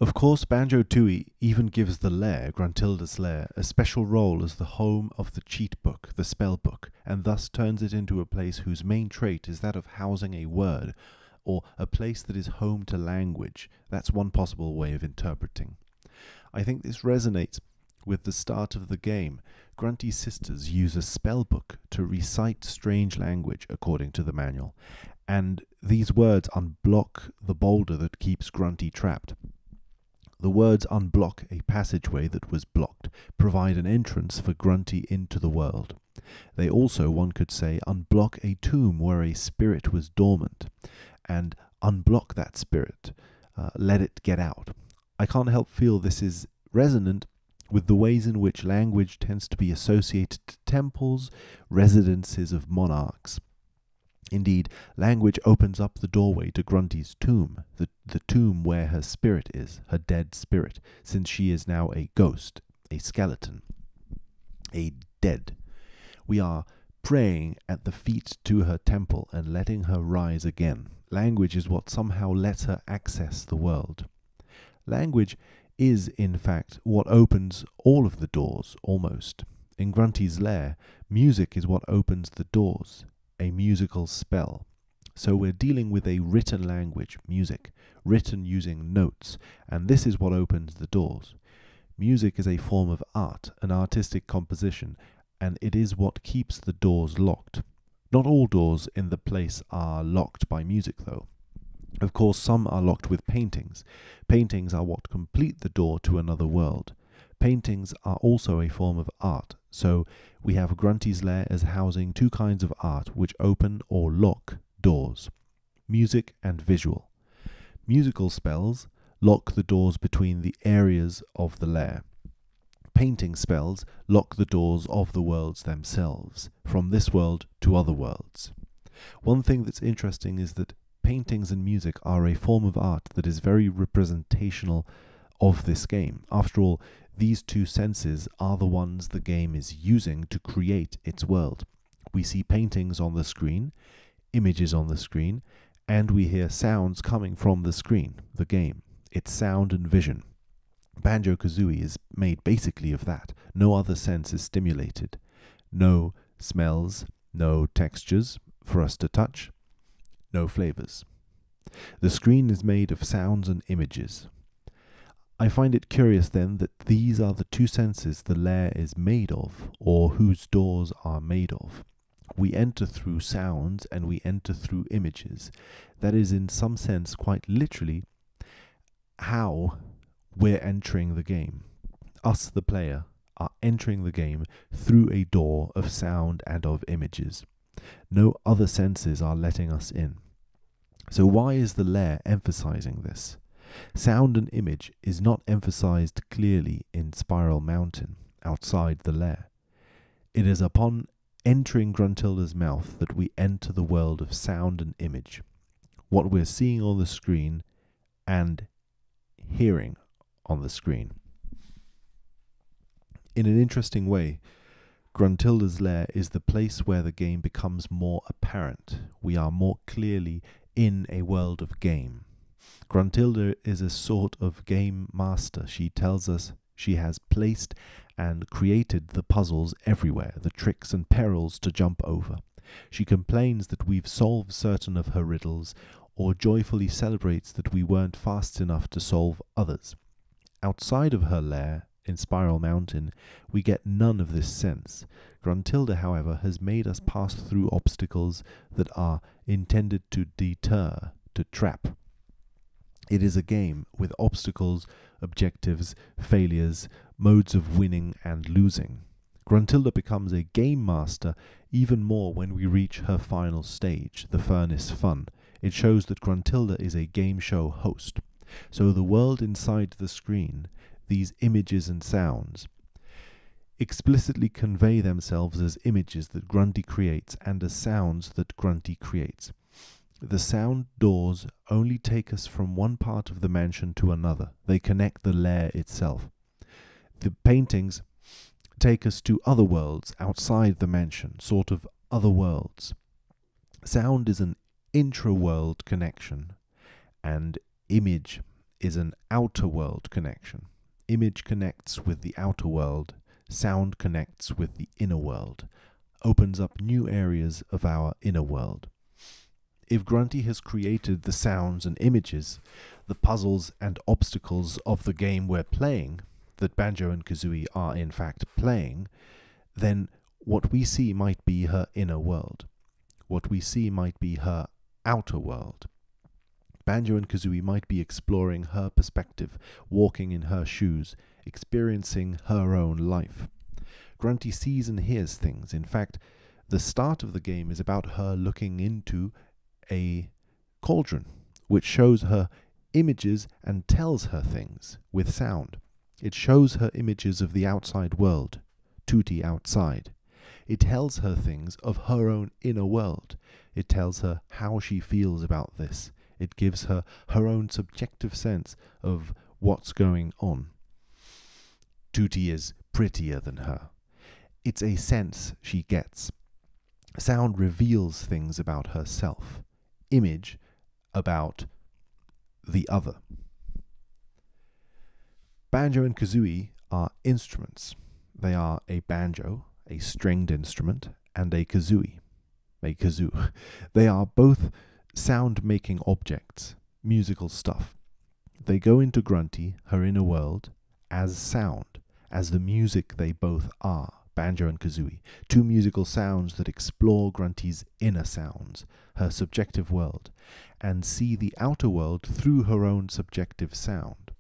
Of course, Banjo-Tooie even gives the lair, Gruntilda's lair, a special role as the home of the cheat book, the spell book, and thus turns it into a place whose main trait is that of housing a word, or a place that is home to language. That's one possible way of interpreting. I think this resonates with the start of the game. Grunty's sisters use a spell book to recite strange language according to the manual, and these words unblock the boulder that keeps Grunty trapped. The words unblock a passageway that was blocked, provide an entrance for Grunty into the world. They also, one could say, unblock a tomb where a spirit was dormant, and unblock that spirit, let it get out. I can't help feel this is resonant with the ways in which language tends to be associated to temples, residences of monarchs. Indeed, language opens up the doorway to Grunty's tomb, the tomb where her spirit is, her dead spirit, since she is now a ghost, a skeleton, a dead. We are praying at the feet to her temple and letting her rise again. Language is what somehow lets her access the world. Language is, in fact, what opens all of the doors, almost. In Grunty's lair, music is what opens the doors, a musical spell. So we're dealing with a written language, music, written using notes, and this is what opens the doors. Music is a form of art, an artistic composition, and it is what keeps the doors locked. Not all doors in the place are locked by music, though. Of course, some are locked with paintings. Paintings are what complete the door to another world. Paintings are also a form of art, so we have Grunty's lair as housing two kinds of art which open or lock doors: music and visual. Musical spells lock the doors between the areas of the lair. Painting spells lock the doors of the worlds themselves, from this world to other worlds. One thing that's interesting is that paintings and music are a form of art that is very representational of this game. After all, these two senses are the ones the game is using to create its world. We see paintings on the screen, images on the screen, and we hear sounds coming from the screen, the game. It's sound and vision. Banjo-Kazooie is made basically of that. No other sense is stimulated. No smells, no textures for us to touch, no flavors. The screen is made of sounds and images. I find it curious then that these are the two senses the lair is made of, or whose doors are made of. We enter through sounds and we enter through images. That is, in some sense, quite literally, how we're entering the game. Us, the player, are entering the game through a door of sound and of images. No other senses are letting us in. So why is the lair emphasizing this? Sound and image is not emphasized clearly in Spiral Mountain, outside the lair. It is upon entering Gruntilda's mouth that we enter the world of sound and image. What we're seeing on the screen and hearing on the screen. In an interesting way, Gruntilda's lair is the place where the game becomes more apparent. We are more clearly in a world of game. Gruntilda is a sort of game master. She tells us she has placed and created the puzzles everywhere, the tricks and perils to jump over. She complains that we've solved certain of her riddles, or joyfully celebrates that we weren't fast enough to solve others. Outside of her lair, in Spiral Mountain, we get none of this sense. Gruntilda, however, has made us pass through obstacles that are intended to deter, to trap. It is a game with obstacles, objectives, failures, modes of winning and losing. Gruntilda becomes a game master even more when we reach her final stage, the Furnace Fun. It shows that Gruntilda is a game show host. So the world inside the screen, these images and sounds, explicitly convey themselves as images that Grunty creates and as sounds that Grunty creates. The sound doors only take us from one part of the mansion to another. They connect the lair itself. The paintings take us to other worlds outside the mansion, sort of other worlds. Sound is an intra-world connection, and image is an outer world connection. Image connects with the outer world. Sound connects with the inner world, opens up new areas of our inner world. If Grunty has created the sounds and images, the puzzles and obstacles of the game we're playing, that Banjo and Kazooie are in fact playing, then what we see might be her inner world. What we see might be her outer world. Banjo and Kazooie might be exploring her perspective, walking in her shoes, experiencing her own life. Grunty sees and hears things. In fact, the start of the game is about her looking into a cauldron, which shows her images and tells her things with sound. It shows her images of the outside world, Tutti outside. It tells her things of her own inner world. It tells her how she feels about this. It gives her her own subjective sense of what's going on. Tutti is prettier than her. It's a sense she gets. Sound reveals things about herself. Image about the other. Banjo and Kazooie are instruments. They are a banjo, a stringed instrument, and a kazooie, a kazoo. They are both sound-making objects, musical stuff. They go into Grunty, her inner world, as sound, as the music they both are. Banjo and Kazooie, two musical sounds that explore Grunty's inner sounds, her subjective world, and see the outer world through her own subjective sound.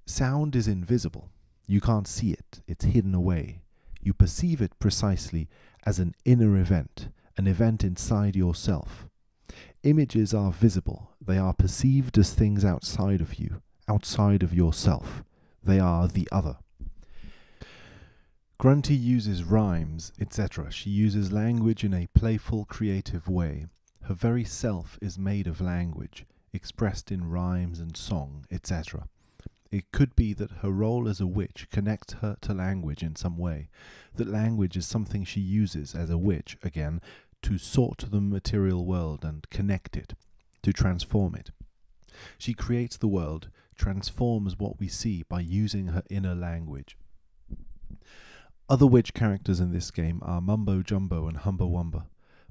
Sound is invisible. You can't see it. It's hidden away. You perceive it precisely as an inner event, an event inside yourself. Images are visible. They are perceived as things outside of you, outside of yourself. They are the other. Grunty uses rhymes, etc. She uses language in a playful, creative way. Her very self is made of language, expressed in rhymes and song, etc. It could be that her role as a witch connects her to language in some way, that language is something she uses as a witch, again, to sort the material world and connect it, to transform it. She creates the world, transforms what we see by using her inner language. Other witch characters in this game are Mumbo Jumbo and Humba Wumba.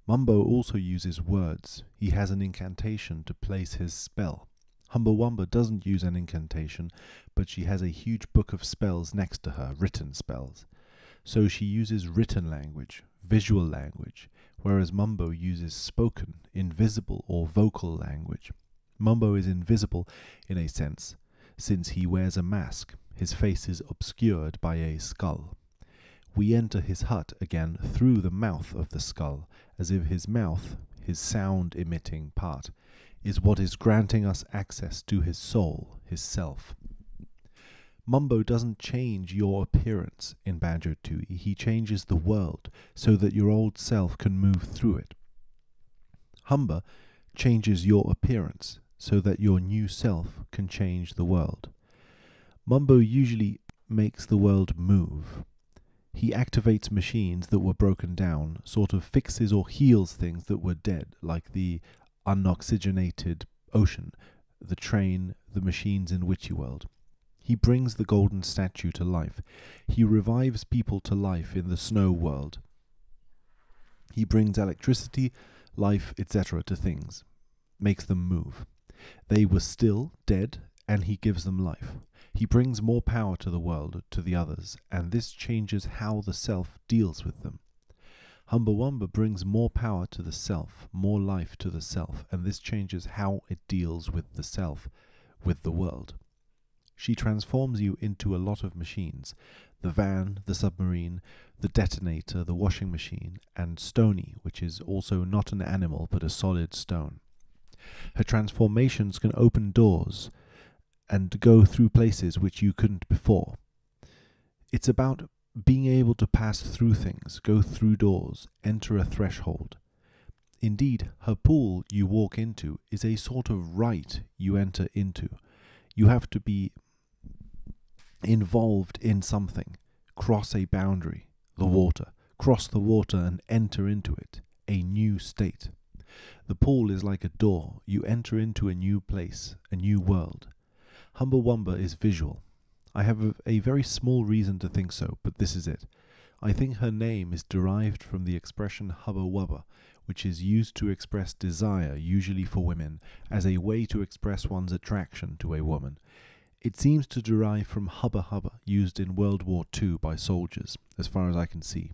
Mumbo also uses words. He has an incantation to place his spell. Humba Wumba doesn't use an incantation, but she has a huge book of spells next to her, written spells. So she uses written language, visual language, whereas Mumbo uses spoken, invisible or vocal language. Mumbo is invisible in a sense, since he wears a mask. His face is obscured by a skull. We enter his hut again through the mouth of the skull, as if his mouth, his sound-emitting part, is what is granting us access to his soul, his self. Mumbo doesn't change your appearance in Banjo-Tooie. He changes the world so that your old self can move through it. Humba changes your appearance so that your new self can change the world. Mumbo usually makes the world move. He activates machines that were broken down, sort of fixes or heals things that were dead, like the unoxygenated ocean, the train, the machines in Witchy World. He brings the golden statue to life. He revives people to life in the snow world. He brings electricity, life, etc. to things, makes them move. They were still dead, and he gives them life. He brings more power to the world, to the others, and this changes how the self deals with them. Humba Wumba brings more power to the self, more life to the self, and this changes how it deals with the self, with the world. She transforms you into a lot of machines: the van, the submarine, the detonator, the washing machine, and Stony, which is also not an animal but a solid stone. Her transformations can open doors and go through places which you couldn't before. It's about being able to pass through things, go through doors, enter a threshold. Indeed, her pool you walk into is a sort of rite you enter into. You have to be involved in something, cross a boundary, the water, cross the water and enter into it, a new state. The pool is like a door. You enter into a new place, a new world. Humbawamba is visual. I have a very small reason to think so, but this is it. I think her name is derived from the expression hubba wubba, which is used to express desire, usually for women, as a way to express one's attraction to a woman. It seems to derive from hubba hubba, used in World War II by soldiers, as far as I can see.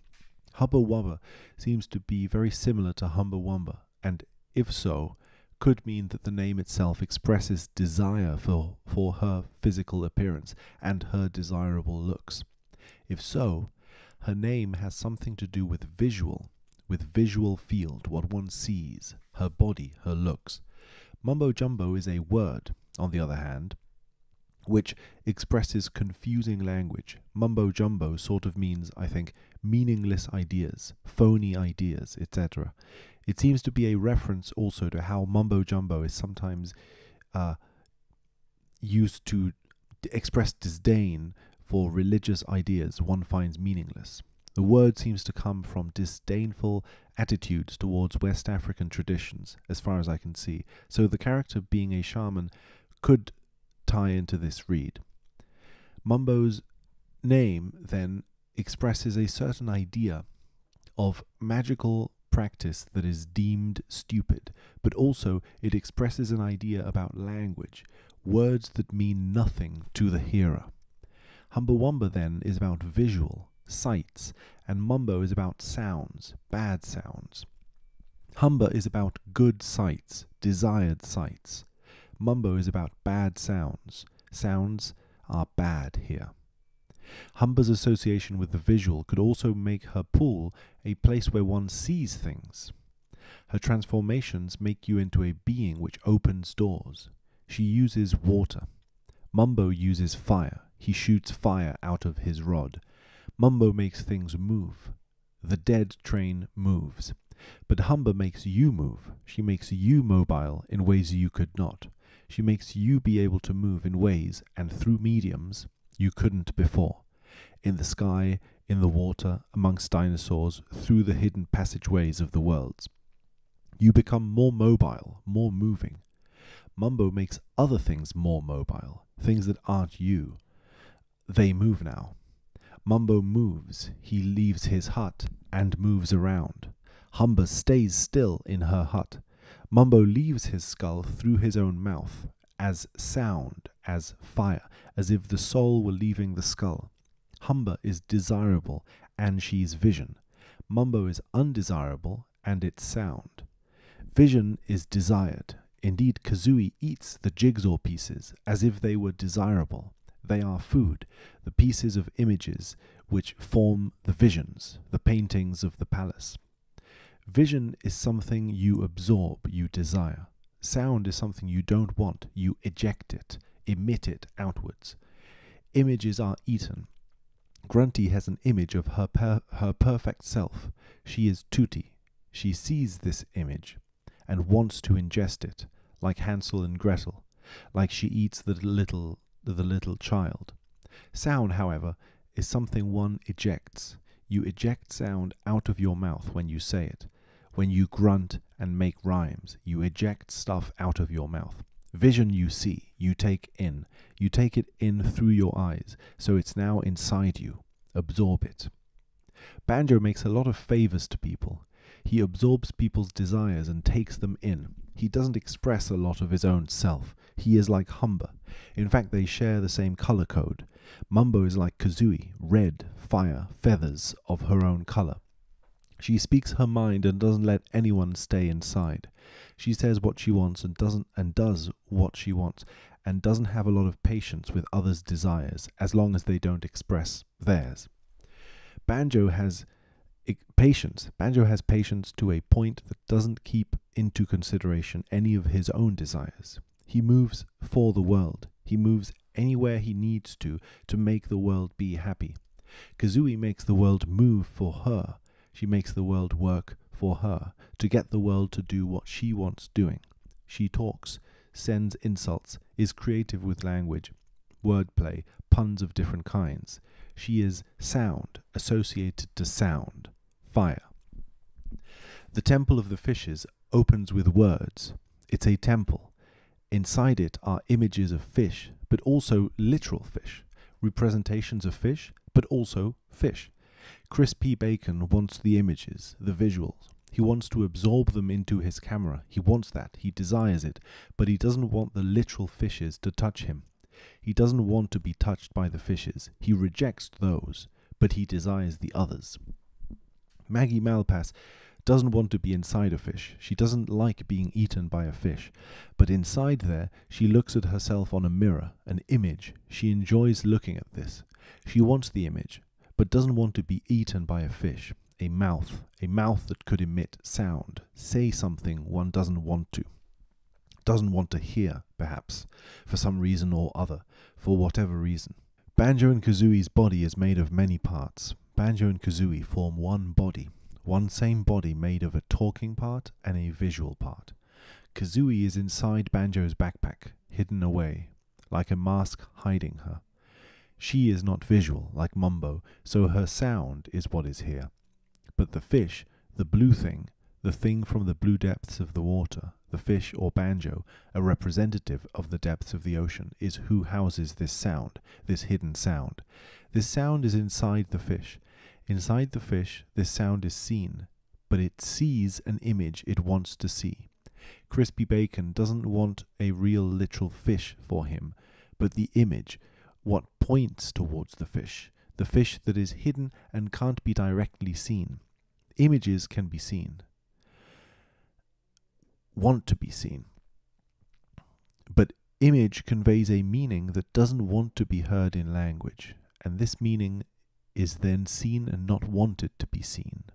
Hubba wubba seems to be very similar to Humbawamba, and if so, could mean that the name itself expresses desire for her physical appearance and her desirable looks. If so, her name has something to do with visual field, what one sees, her body, her looks. Mumbo jumbo is a word, on the other hand, which expresses confusing language. Mumbo jumbo sort of means, I think, meaningless ideas, phony ideas, etc. It seems to be a reference also to how mumbo jumbo is sometimes used to express disdain for religious ideas one finds meaningless. The word seems to come from disdainful attitudes towards West African traditions, as far as I can see, so the character being a shaman could tie into this read. Mumbo's name, then, expresses a certain idea of magical practice that is deemed stupid, but also it expresses an idea about language, words that mean nothing to the hearer. Humbawamba, then, is about visual, sights, and Mumbo is about sounds, bad sounds. Humba is about good sights, desired sights. Mumbo is about bad sounds. Sounds are bad here. Humba's association with the visual could also make her pool a place where one sees things. Her transformations make you into a being which opens doors. She uses water. Mumbo uses fire. He shoots fire out of his rod. Mumbo makes things move. The dead train moves. But Humba makes you move. She makes you mobile in ways you could not. She makes you be able to move in ways, and through mediums, you couldn't before. In the sky, in the water, amongst dinosaurs, through the hidden passageways of the worlds. You become more mobile, more moving. Mumbo makes other things more mobile, things that aren't you. They move now. Mumbo moves. He leaves his hut and moves around. Humba stays still in her hut. Mumbo leaves his skull through his own mouth, as sound, as fire, as if the soul were leaving the skull. Humba is desirable, and she's vision. Mumbo is undesirable, and it's sound. Vision is desired. Indeed, Kazooie eats the jigsaw pieces as if they were desirable. They are food, the pieces of images which form the visions, the paintings of the palace. Vision is something you absorb, you desire. Sound is something you don't want, you eject it, emit it outwards. Images are eaten. Grunty has an image of her perfect self. She is Tutti. She sees this image and wants to ingest it, like Hansel and Gretel, like she eats the little child. Sound, however, is something one ejects. You eject sound out of your mouth when you say it. When you grunt and make rhymes, you eject stuff out of your mouth. Vision you see, you take in. You take it in through your eyes, so it's now inside you. Absorb it. Banjo makes a lot of favors to people. He absorbs people's desires and takes them in. He doesn't express a lot of his own self. He is like Humba. In fact, they share the same color code. Mumbo is like Kazooie, red, fire, feathers of her own color. She speaks her mind and doesn't let anyone stay inside. She says what she wants and does what she wants, and doesn't have a lot of patience with others' desires as long as they don't express theirs. Banjo has patience. Banjo has patience to a point that doesn't keep into consideration any of his own desires. He moves for the world. He moves anywhere he needs to make the world be happy. Kazooie makes the world move for her. She makes the world work for her, to get the world to do what she wants doing. She talks, sends insults, is creative with language, wordplay, puns of different kinds. She is sound, associated to sound, fire. The Temple of the Fishes opens with words. It's a temple. Inside it are images of fish, but also literal fish, representations of fish, but also fish. Crispy Bacon wants the images, the visuals. He wants to absorb them into his camera. He wants that. He desires it. But he doesn't want the literal fishes to touch him. He doesn't want to be touched by the fishes. He rejects those, but he desires the others. Maggie Malpass doesn't want to be inside a fish. She doesn't like being eaten by a fish. But inside there, she looks at herself on a mirror, an image. She enjoys looking at this. She wants the image, but doesn't want to be eaten by a fish. A mouth that could emit sound, say something one doesn't want to hear, perhaps, for some reason or other, for whatever reason. Banjo and Kazooie's body is made of many parts. Banjo and Kazooie form one body, one same body made of a talking part and a visual part. Kazooie is inside Banjo's backpack, hidden away, like a mask hiding her. She is not visual, like Mumbo, so her sound is what is here. But the fish, the blue thing, the thing from the blue depths of the water, the fish or Banjo, a representative of the depths of the ocean, is who houses this sound, this hidden sound. This sound is inside the fish. Inside the fish, this sound is seen, but it sees an image it wants to see. Crispy Bacon doesn't want a real literal fish for him, but the image, what points towards the fish that is hidden and can't be directly seen. Images can be seen, want to be seen. But image conveys a meaning that doesn't want to be heard in language, and this meaning is then seen and not wanted to be seen.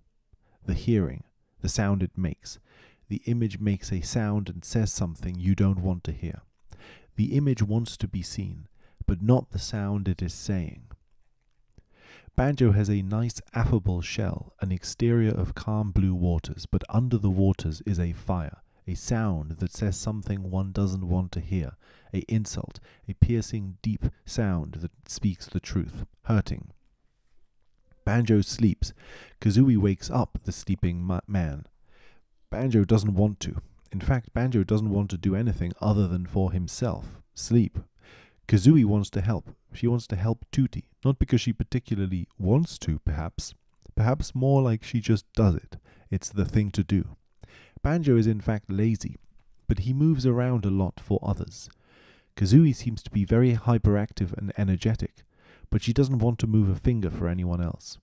The hearing, the sound it makes. The image makes a sound and says something you don't want to hear. The image wants to be seen, but not the sound it is saying. Banjo has a nice affable shell, an exterior of calm blue waters, but under the waters is a fire, a sound that says something one doesn't want to hear, a insult, a piercing deep sound that speaks the truth, hurting. Banjo sleeps. Kazooie wakes up the sleeping man. Banjo doesn't want to. In fact, Banjo doesn't want to do anything other than for himself, sleep. Kazooie wants to help. She wants to help Tooty, not because she particularly wants to, perhaps more like she just does it. It's the thing to do. Banjo is in fact lazy, but he moves around a lot for others. Kazooie seems to be very hyperactive and energetic, but she doesn't want to move a finger for anyone else.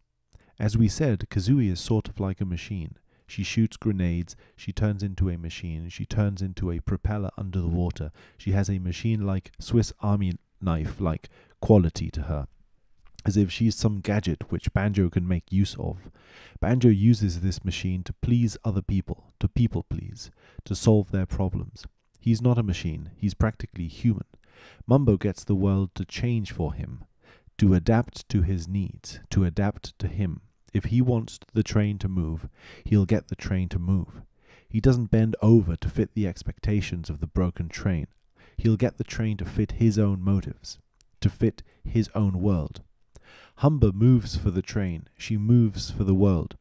As we said, Kazooie is sort of like a machine. She shoots grenades, she turns into a machine, she turns into a propeller under the water. She has a machine-like Swiss Army knife-like quality to her, as if she's some gadget which Banjo can make use of. Banjo uses this machine to please other people, to people please, to solve their problems. He's not a machine, he's practically human. Mumbo gets the world to change for him, to adapt to his needs, to adapt to him. If he wants the train to move, he'll get the train to move. He doesn't bend over to fit the expectations of the broken train. He'll get the train to fit his own motives, to fit his own world. Humber moves for the train. She moves for the world.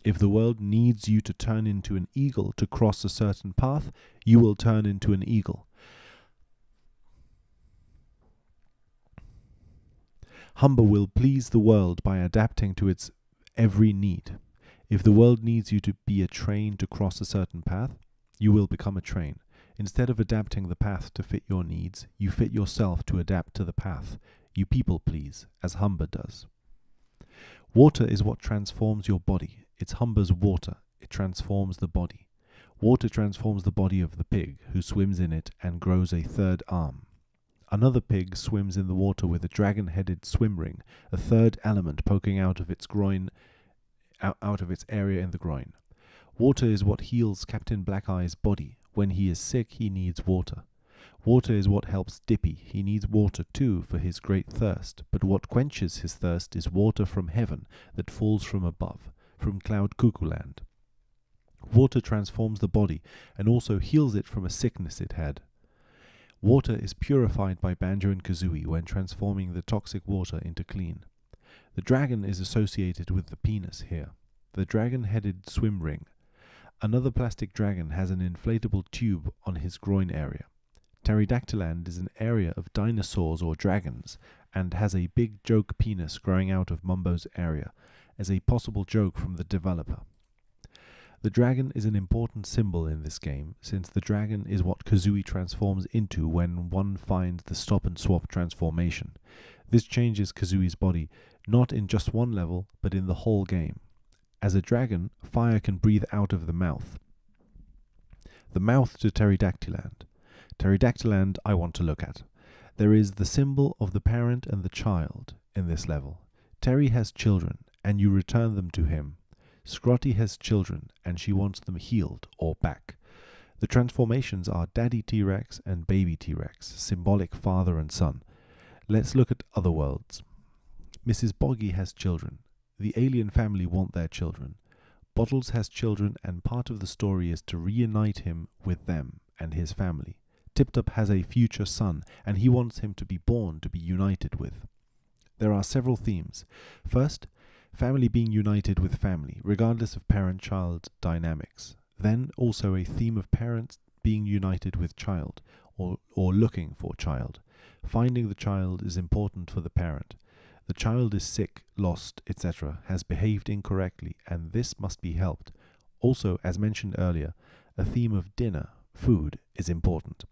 If the world needs you to turn into an eagle to cross a certain path, you will turn into an eagle. Humber will please the world by adapting to its every need. If the world needs you to be a train to cross a certain path, you will become a train. Instead of adapting the path to fit your needs, you fit yourself to adapt to the path. You people please, as Humber does. Water is what transforms your body. It's Humber's water. It transforms the body. Water transforms the body of the pig, who swims in it and grows a third arm. Another pig swims in the water with a dragon-headed swim ring, a third element poking out of its groin, out of its area in the groin. Water is what heals Captain Black-Eye's body. When he is sick, he needs water. Water is what helps Dippy. He needs water too for his great thirst, but what quenches his thirst is water from heaven that falls from above, from Cloud Cuckoo Land. Water transforms the body and also heals it from a sickness it had. Water is purified by Banjo and Kazooie when transforming the toxic water into clean. The dragon is associated with the penis here. The dragon-headed swim ring. Another plastic dragon has an inflatable tube on his groin area. Pterodactyland is an area of dinosaurs or dragons, and has a big joke penis growing out of Mumbo's area, as a possible joke from the developer. The dragon is an important symbol in this game, since the dragon is what Kazooie transforms into when one finds the stop and swap transformation. This changes Kazooie's body, not in just one level, but in the whole game. As a dragon, fire can breathe out of the mouth. The mouth to Pterodactyland. Pterodactyland I want to look at. There is the symbol of the parent and the child in this level. Terry has children, and you return them to him. Scrotty has children, and she wants them healed or back. The transformations are Daddy T-Rex and Baby T-Rex, symbolic father and son. Let's look at other worlds. Mrs. Boggy has children. The alien family want their children. Bottles has children, and part of the story is to reunite him with them and his family. Tip-Top has a future son, and he wants him to be born to be united with. There are several themes. First, family being united with family, regardless of parent-child dynamics. Then also a theme of parents being united with child, or looking for child. Finding the child is important for the parent. The child is sick, lost, etc., has behaved incorrectly, and this must be helped. Also, as mentioned earlier, a theme of dinner, food, is important.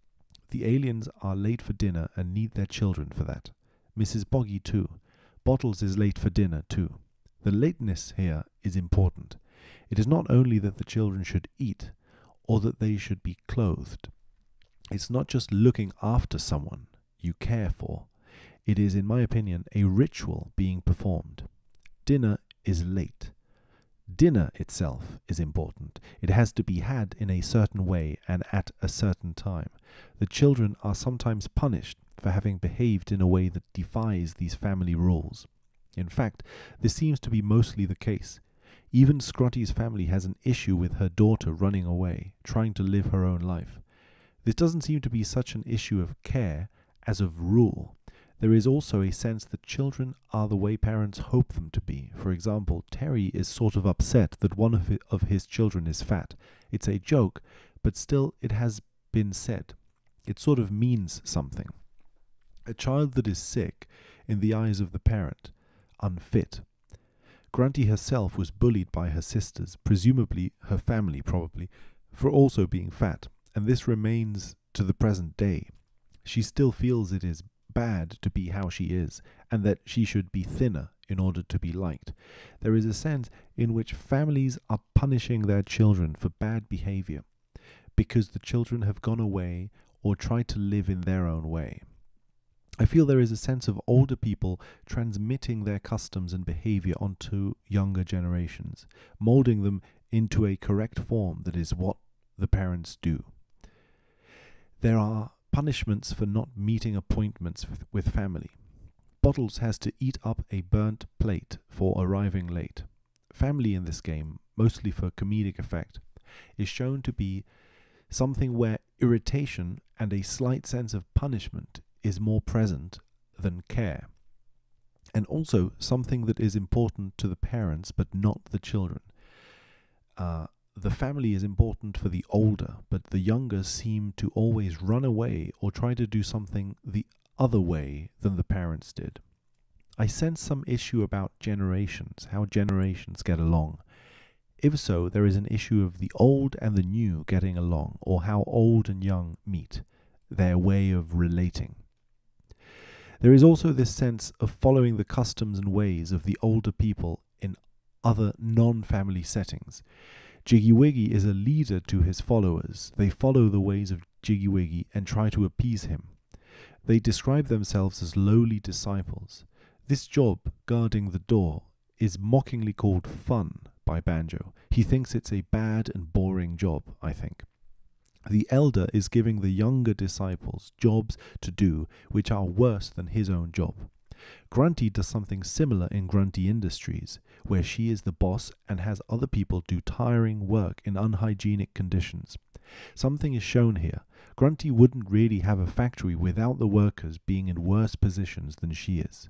The aliens are late for dinner and need their children for that. Mrs. Boggy too. Bottles is late for dinner too. The lateness here is important. It is not only that the children should eat, or that they should be clothed. It's not just looking after someone you care for. It is, in my opinion, a ritual being performed. Dinner is late. Dinner itself is important. It has to be had in a certain way and at a certain time. The children are sometimes punished for having behaved in a way that defies these family rules. In fact, this seems to be mostly the case. Even Scrotty's family has an issue with her daughter running away, trying to live her own life. This doesn't seem to be such an issue of care as of rule. There is also a sense that children are the way parents hope them to be. For example, Terry is sort of upset that one of his children is fat. It's a joke, but still it has been said. It sort of means something. A child that is sick, in the eyes of the parent, unfit. Grunty herself was bullied by her sisters, presumably her family probably, for also being fat, and this remains to the present day. She still feels it is bad to be how she is, and that she should be thinner in order to be liked. There is a sense in which families are punishing their children for bad behavior, because the children have gone away or tried to live in their own way. I feel there is a sense of older people transmitting their customs and behavior onto younger generations, molding them into a correct form that is what the parents do. There are punishments for not meeting appointments with family. Bottles has to eat up a burnt plate for arriving late. Family in this game, mostly for comedic effect, is shown to be something where irritation and a slight sense of punishment is more present than care, and also something that is important to the parents but not the children. The family is important for the older, but the younger seem to always run away or try to do something the other way than the parents did. I sense some issue about generations, how generations get along. If so, there is an issue of the old and the new getting along, or how old and young meet, their way of relating. There is also this sense of following the customs and ways of the older people in other non-family settings. Jiggy Wiggy is a leader to his followers. They follow the ways of Jiggy Wiggy and try to appease him. They describe themselves as lowly disciples. This job, guarding the door, is mockingly called fun by Banjo. He thinks it's a bad and boring job, I think. The elder is giving the younger disciples jobs to do which are worse than his own job. Grunty does something similar in Grunty Industries, where she is the boss and has other people do tiring work in unhygienic conditions. Something is shown here. Grunty wouldn't really have a factory without the workers being in worse positions than she is.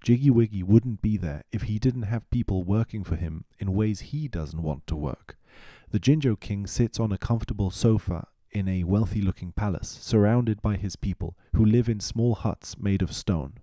Jiggy Wiggy wouldn't be there if he didn't have people working for him in ways he doesn't want to work. The Jinjo King sits on a comfortable sofa in a wealthy-looking palace, surrounded by his people, who live in small huts made of stone.